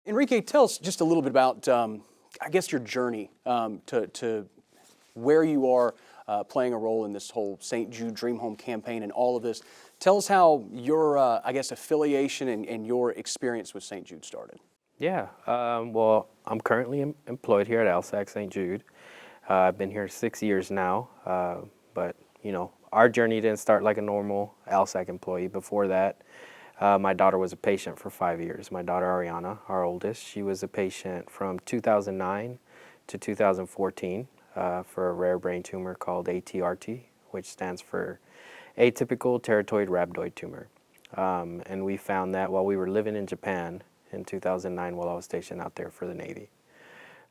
Enrique, tell us just a little bit about, I guess, your journey to where you are playing a role in this whole St. Jude Dream Home campaign and all of this. Tell us how your, I guess, affiliation and your experience with St. Jude started. Yeah, well, I'm currently employed here at LSAC St. Jude. I've been here 6 years now, but our journey didn't start like a normal LSAC employee. Before that, my daughter was a patient for 5 years. My daughter Ariana, our oldest, she was a patient from 2009 to 2014 for a rare brain tumor called ATRT, which stands for atypical teratoid rhabdoid tumor. And we found that while we were living in Japan in 2009 while I was stationed out there for the Navy.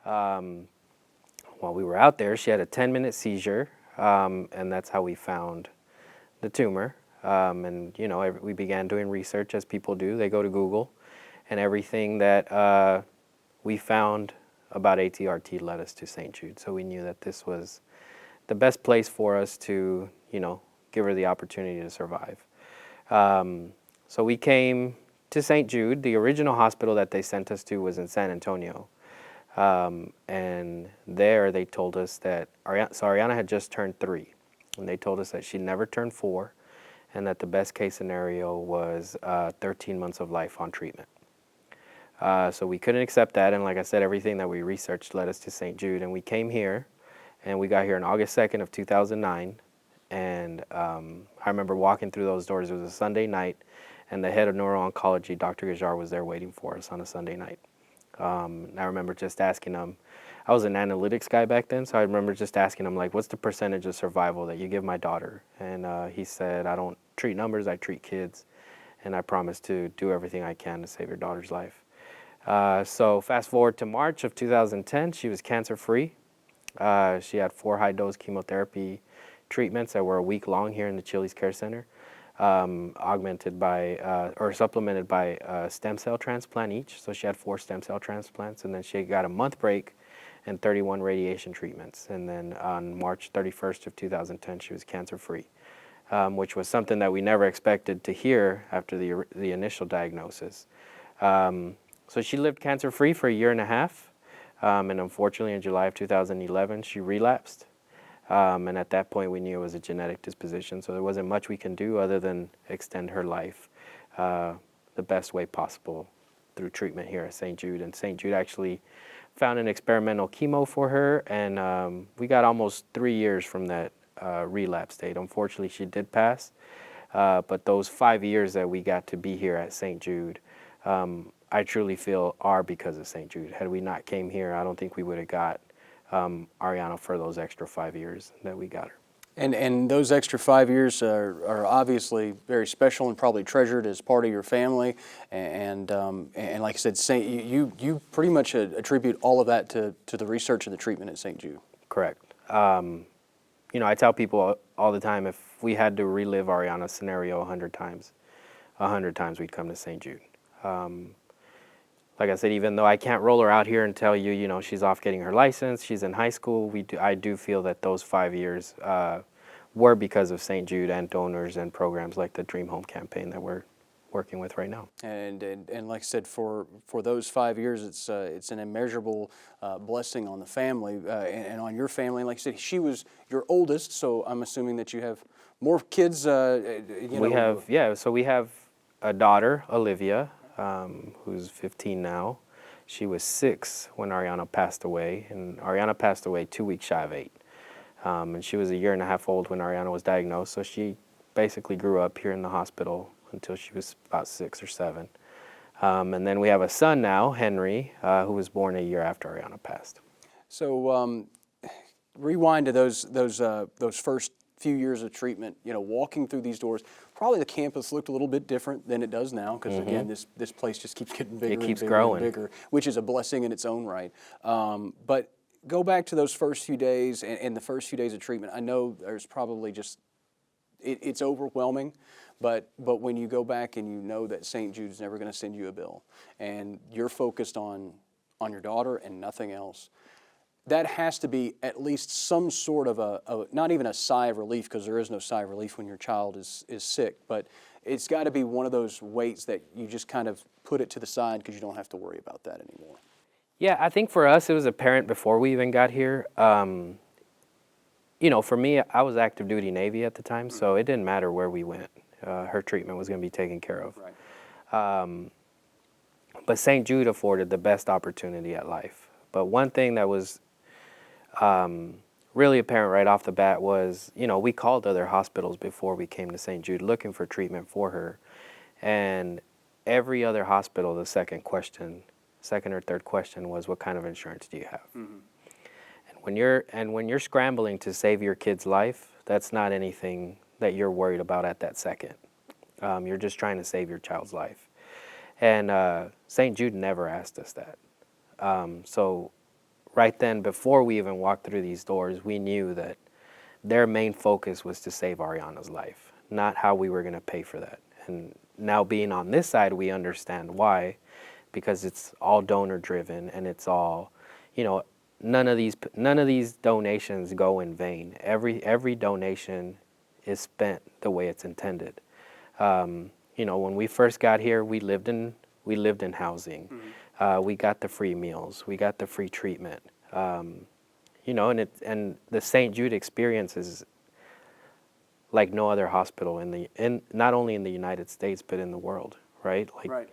While we were out there, she had a 10-minute seizure, and that's how we found the tumor. And we began doing research as people do. They go to Google, and everything that we found about ATRT led us to St. Jude. So we knew that this was the best place for us to, give her the opportunity to survive. So we came to St. Jude. The original hospital that they sent us to was in San Antonio. And there they told us that Ariana had just turned 3. And they told us that she never turned 4 and that the best case scenario was 13 months of life on treatment. So we couldn't accept that. And like I said, everything that we researched led us to St. Jude. And we came here, and we got here on August 2nd of 2009. And I remember walking through those doors. It was a Sunday night, and the head of neuro-oncology, Dr. Gajar, was there waiting for us on a Sunday night. I remember just asking him, I was an analytics guy back then, so I remember just asking him, like, what's the percentage of survival that you give my daughter? And he said, I don't treat numbers, I treat kids, and I promise to do everything I can to save your daughter's life. So fast forward to March of 2010, she was cancer-free. She had 4 high-dose chemotherapy treatments that were a week long here in the Chili's Care Center, augmented by, or supplemented by a stem cell transplant each. So she had 4 stem cell transplants, and then she got a month break and 31 radiation treatments. And then on March 31st of 2010, she was cancer-free, which was something that we never expected to hear after the initial diagnosis. So she lived cancer-free for 1.5 years, and unfortunately in July of 2011, she relapsed. And at that point, we knew it was a genetic disposition, so there wasn't much we can do other than extend her life the best way possible through treatment here at St. Jude. And St. Jude actually found an experimental chemo for her, and we got almost 3 years from that relapse date. Unfortunately, she did pass, but those 5 years that we got to be here at St. Jude, I truly feel are because of St. Jude. Had we not came here, I don't think we would have got Ariana for those extra 5 years that we got her. And those extra 5 years are obviously very special and probably treasured as part of your family. And like I said, you pretty much attribute all of that to the research and the treatment at St. Jude. Correct. I tell people all the time, if we had to relive Ariana's scenario 100 times we'd come to St. Jude. Like I said, even though I can't roll her out here and tell you, she's off getting her license, she's in high school, I do feel that those 5 years were because of St. Jude and donors and programs like the Dream Home campaign that we're working with right now. And like I said, for those 5 years, it's an immeasurable blessing on the family and on your family. And like I said, she was your oldest, so I'm assuming that you have more kids. We have a daughter, Olivia, who's 15 now. She was 6 when Ariana passed away, and Ariana passed away 2 weeks shy of 8. And she was 1.5 years old when Ariana was diagnosed, so she basically grew up here in the hospital until she was about 6 or 7. And then we have a son now, Henry, who was born a year after Ariana passed. So rewind to those first few years of treatment, walking through these doors. Probably the campus looked a little bit different than it does now because, again, this place just keeps getting bigger and bigger growing. And bigger, which is a blessing in its own right. But go back to those first few days and the first few days of treatment. I know there's probably just, it's overwhelming, but when you go back and you know that St. Jude's never going to send you a bill and you're focused on your daughter and nothing else, that has to be at least some sort of not even a sigh of relief, because there is no sigh of relief when your child is sick, but it's got to be one of those weights that you just kind of put it to the side because you don't have to worry about that anymore. Yeah, I think for us it was apparent before we even got here. You know, for me, I was active duty Navy at the time, so it didn't matter where we went. Her treatment was going to be taken care of. Right. But St. Jude afforded the best opportunity at life. But one thing that was really apparent right off the bat was, you know, we called other hospitals before we came to St. Jude looking for treatment for her. And every other hospital, the second or third question was, what kind of insurance do you have? Mm-hmm. And when you're scrambling to save your kid's life, that's not anything that you're worried about at that second. You're just trying to save your child's life. And St. Jude never asked us that. So right then, before we even walked through these doors, we knew that their main focus was to save Ariana's life, not how we were going to pay for that. And now being on this side, we understand why, because it's all donor driven and it's all, you know, none of these donations go in vain. Every donation is spent the way it's intended. You know, when we first got here, we lived in housing. Mm-hmm. We got the free meals. We got the free treatment. You know, and the St. Jude experience is like no other hospital in not only in the United States but in the world, right? Like Right.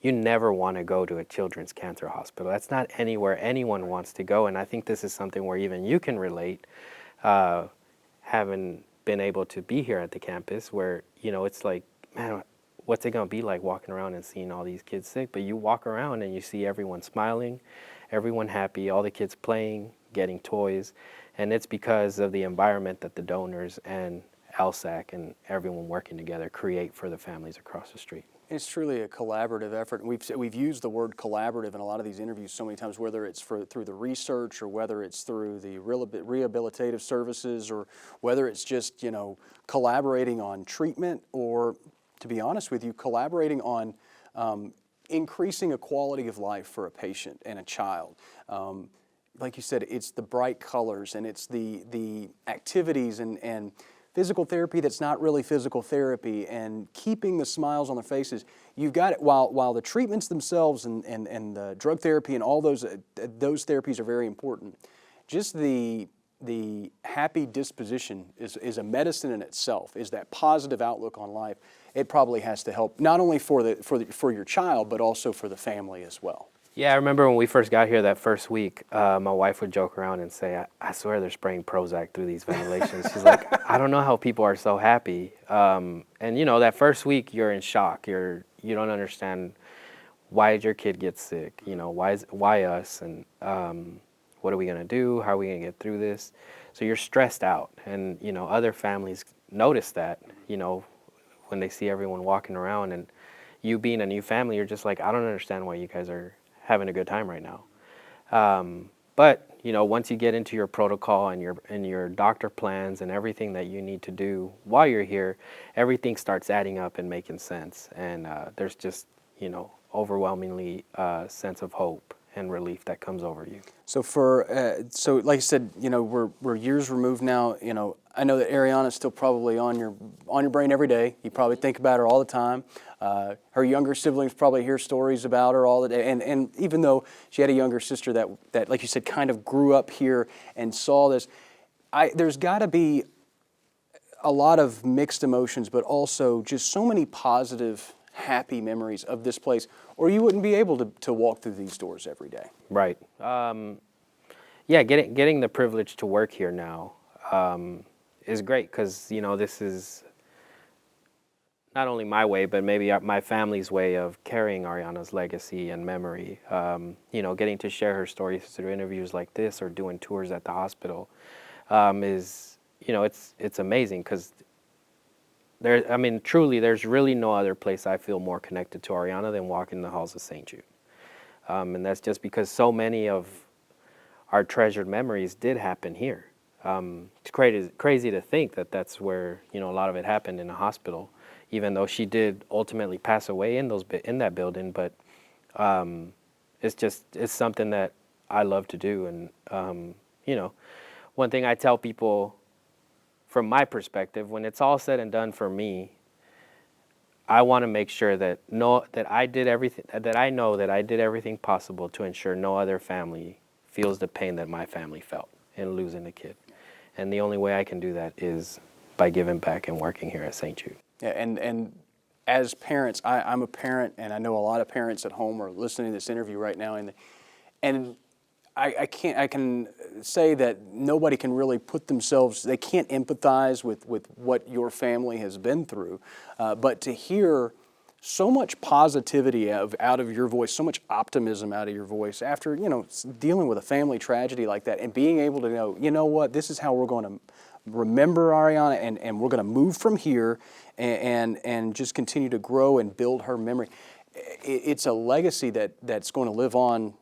You never want to go to a children's cancer hospital. That's not anywhere anyone wants to go, and I think this is something where even you can relate, having been able to be here at the campus, where, you know, it's like, man, what's it going to be like walking around and seeing all these kids sick? But you walk around and you see everyone smiling, everyone happy, all the kids playing, getting toys, and it's because of the environment that the donors and LSAC and everyone working together create for the families across the street. It's truly a collaborative effort, and we've used the word collaborative in a lot of these interviews so many times, whether it's through the research or whether it's through the rehabilitative services or whether it's just, you know, collaborating on treatment or, to be honest with you, collaborating on increasing a quality of life for a patient and a child. Like you said, it's the bright colors and it's the activities and physical therapy that's not really physical therapy, and keeping the smiles on their faces. You've got it, while the treatments themselves and the drug therapy and all those therapies are very important. Just the happy disposition is a medicine in itself, is that positive outlook on life. It probably has to help not only for your child, but also for the family as well. Yeah, I remember when we first got here that first week, my wife would joke around and say, I swear they're spraying Prozac through these ventilations. She's like, I don't know how people are so happy. And, you know, that first week you're in shock. You don't understand, why did your kid get sick? You know, why us? And what are we going to do? How are we going to get through this? So you're stressed out. And, you know, other families notice that, you know, when they see everyone walking around, and you being a new family, you're just like, I don't understand why you guys are having a good time right now. But, you know, once you get into your protocol and your doctor plans and everything that you need to do while you're here, everything starts adding up and making sense. And there's just, you know, overwhelmingly sense of hope and relief that comes over you. So so like I said, you know, we're years removed now. You know, I know that Ariana's still probably on your brain every day. You probably think about her all the time. Her younger siblings probably hear stories about her all the day. And even though she had a younger sister that, like you said, kind of grew up here and saw this, there's got to be a lot of mixed emotions, but also just so many positive, happy memories of this place, or you wouldn't be able to walk through these doors every day. Right. Yeah, getting the privilege to work here now is great, because, you know, this is not only my way, but maybe my family's way of carrying Ariana's legacy and memory. You know, getting to share her stories through interviews like this or doing tours at the hospital is, you know, it's amazing, because truly, there's really no other place I feel more connected to Ariana than walking the halls of St. Jude. And that's just because so many of our treasured memories did happen here. It's crazy to think that that's where, you know, a lot of it happened in a hospital, even though she did ultimately pass away in that building. But it's something that I love to do. And, you know, one thing I tell people from my perspective, when it's all said and done for me, I want to make sure that I did everything, that I know that I did everything possible to ensure no other family feels the pain that my family felt in losing a kid. And the only way I can do that is by giving back and working here at St. Jude. Yeah, and as parents, I'm a parent, and I know a lot of parents at home are listening to this interview right now, and I can say that nobody can really put themselves, they can't empathize with what your family has been through, but to hear so much positivity out of your voice, so much optimism out of your voice after, dealing with a family tragedy like that, and being able to know, you know what, this is how we're going to remember Ariana, and we're going to move from here and just continue to grow and build her memory. It's a legacy that's going to live on,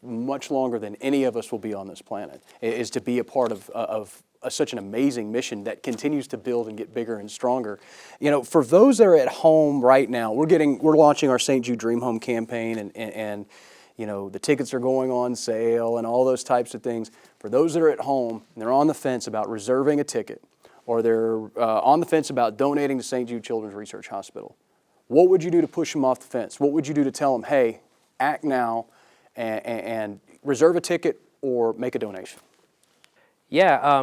much longer than any of us will be on this planet, is to be a part of such an amazing mission that continues to build and get bigger and stronger. For those that are at home right now, we're launching our St. Jude Dream Home campaign, and the tickets are going on sale and all those types of things. For those that are at home and they're on the fence about reserving a ticket, or they're on the fence about donating to St. Jude Children's Research Hospital, what would you do to push them off the fence? What would you do to tell them, hey, act now and reserve a ticket or make a donation? Yeah,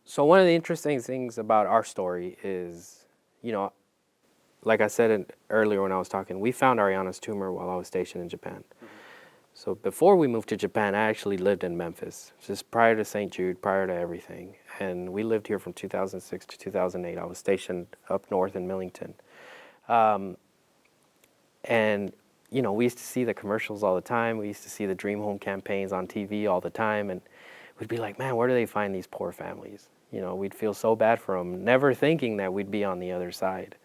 so one of the interesting things about our story is, like I said earlier when I was talking, we found Ariana's tumor while I was stationed in Japan. Mm-hmm. So before we moved to Japan, I actually lived in Memphis, just prior to St. Jude, prior to everything. And we lived here from 2006 to 2008. I was stationed up north in Millington. And we used to see the commercials all the time. We used to see the Dream Home campaigns on TV all the time. And we'd be like, man, where do they find these poor families? We'd feel so bad for them, never thinking that we'd be on the other side.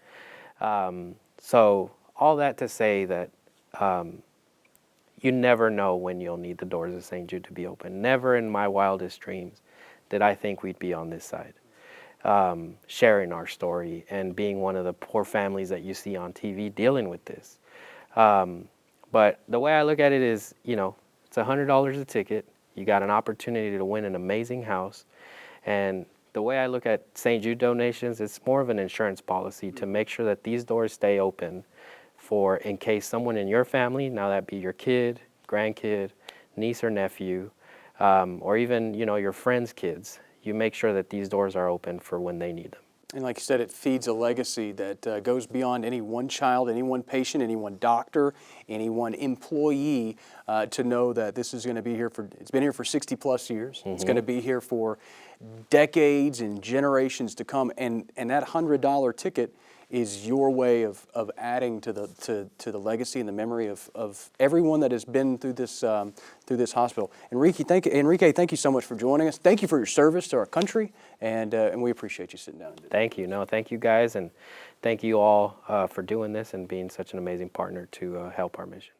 So all that to say that you never know when you'll need the doors of St. Jude to be open. Never in my wildest dreams did I think we'd be on this side, sharing our story and being one of the poor families that you see on TV dealing with this. But the way I look at it is, it's $100 a ticket. You got an opportunity to win an amazing house. And the way I look at St. Jude donations, it's more of an insurance policy to make sure that these doors stay open for in case someone in your family, now that be your kid, grandkid, niece or nephew, or even, your friends' kids, you make sure that these doors are open for when they need them. And like you said, it feeds a legacy that goes beyond any one child, any one patient, any one doctor, any one employee, to know that this is going to be here it's been here for 60 plus years. Mm-hmm. It's going to be here for decades and generations to come. And that $100 ticket is your way of adding to the legacy and the memory of everyone that has been through this hospital. Enrique, thank you so much for joining us. Thank you for your service to our country, and we appreciate you sitting down and doing that. Thank you. No, thank you guys, and thank you all for doing this and being such an amazing partner to help our mission.